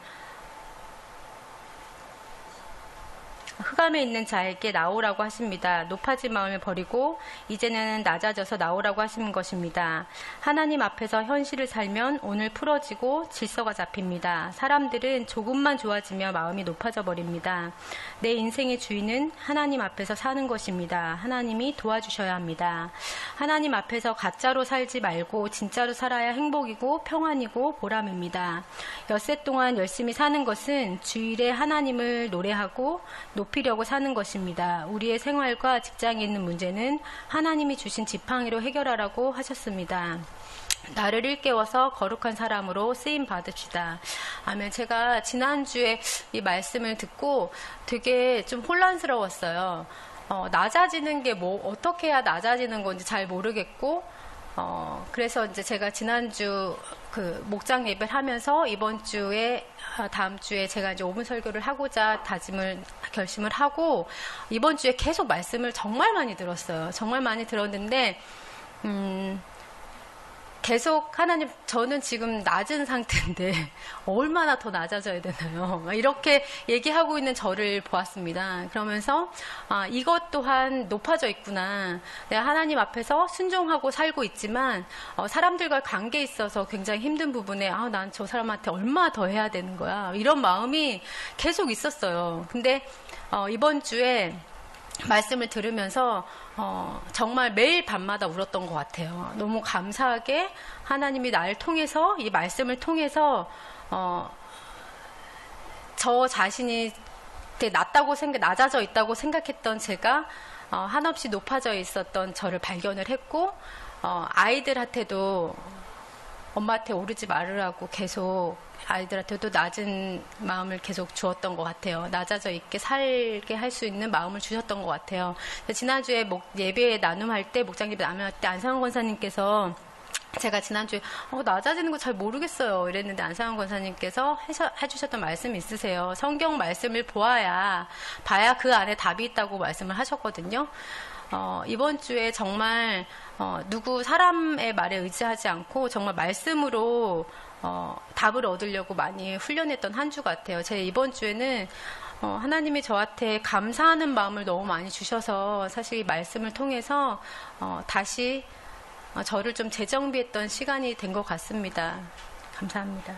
흑암에 있는 자에게 나오라고 하십니다. 높아진 마음을 버리고 이제는 낮아져서 나오라고 하시는 것입니다. 하나님 앞에서 현실을 살면 오늘 풀어지고 질서가 잡힙니다. 사람들은 조금만 좋아지며 마음이 높아져 버립니다. 내 인생의 주인은 하나님 앞에서 사는 것입니다. 하나님이 도와주셔야 합니다. 하나님 앞에서 가짜로 살지 말고 진짜로 살아야 행복이고 평안이고 보람입니다. 엿새 동안 열심히 사는 것은 주일에 하나님을 노래하고 높이려고 사는 것입니다. 우리의 생활과 직장에 있는 문제는 하나님이 주신 지팡이로 해결하라고 하셨습니다. 나를 일깨워서 거룩한 사람으로 쓰임 받읍시다. 아멘. 제가 지난주에 이 말씀을 듣고 되게 좀 혼란스러웠어요. 낮아지는 게 어떻게 해야 낮아지는 건지 잘 모르겠고, 그래서 이제 제가 지난주 목장 예배를 하면서 이번 주에, 다음 주에 제가 이제 5분 설교를 하고자 결심을 하고, 이번 주에 계속 말씀을 정말 많이 들었어요. 정말 많이 들었는데, 계속 하나님, 저는 지금 낮은 상태인데 얼마나 더 낮아져야 되나요? 이렇게 얘기하고 있는 저를 보았습니다. 그러면서 이것 또한 높아져 있구나. 내가 하나님 앞에서 순종하고 살고 있지만 사람들과 관계에 있어서 굉장히 힘든 부분에 난 저 사람한테 얼마 더 해야 되는 거야. 이런 마음이 계속 있었어요. 근데 이번 주에 말씀을 들으면서 정말 매일 밤마다 울었던 것 같아요. 너무 감사하게 하나님이 나를 통해서, 이 말씀을 통해서 저 자신이 되게 낮아져 있다고 생각했던 제가 한없이 높아져 있었던 저를 발견을 했고, 아이들한테도 엄마한테 오르지 말으라고 계속 아이들한테도 낮은 마음을 계속 주었던 것 같아요. 낮아져 있게 살게 할 수 있는 마음을 주셨던 것 같아요. 지난주에 예배 나눔할 때, 목장 예배 나눔할 때 안상환 권사님께서 제가 지난주에 낮아지는 거 잘 모르겠어요 이랬는데 안상환 권사님께서 해주셨던 말씀이 있으세요. 성경 말씀을 봐야 그 안에 답이 있다고 말씀을 하셨거든요. 이번 주에 정말 누구 사람의 말에 의지하지 않고 정말 말씀으로 답을 얻으려고 많이 훈련했던 한 주 같아요. 제 이번 주에는 하나님이 저한테 감사하는 마음을 너무 많이 주셔서 사실 이 말씀을 통해서 다시 저를 좀 재정비했던 시간이 된 것 같습니다. 감사합니다.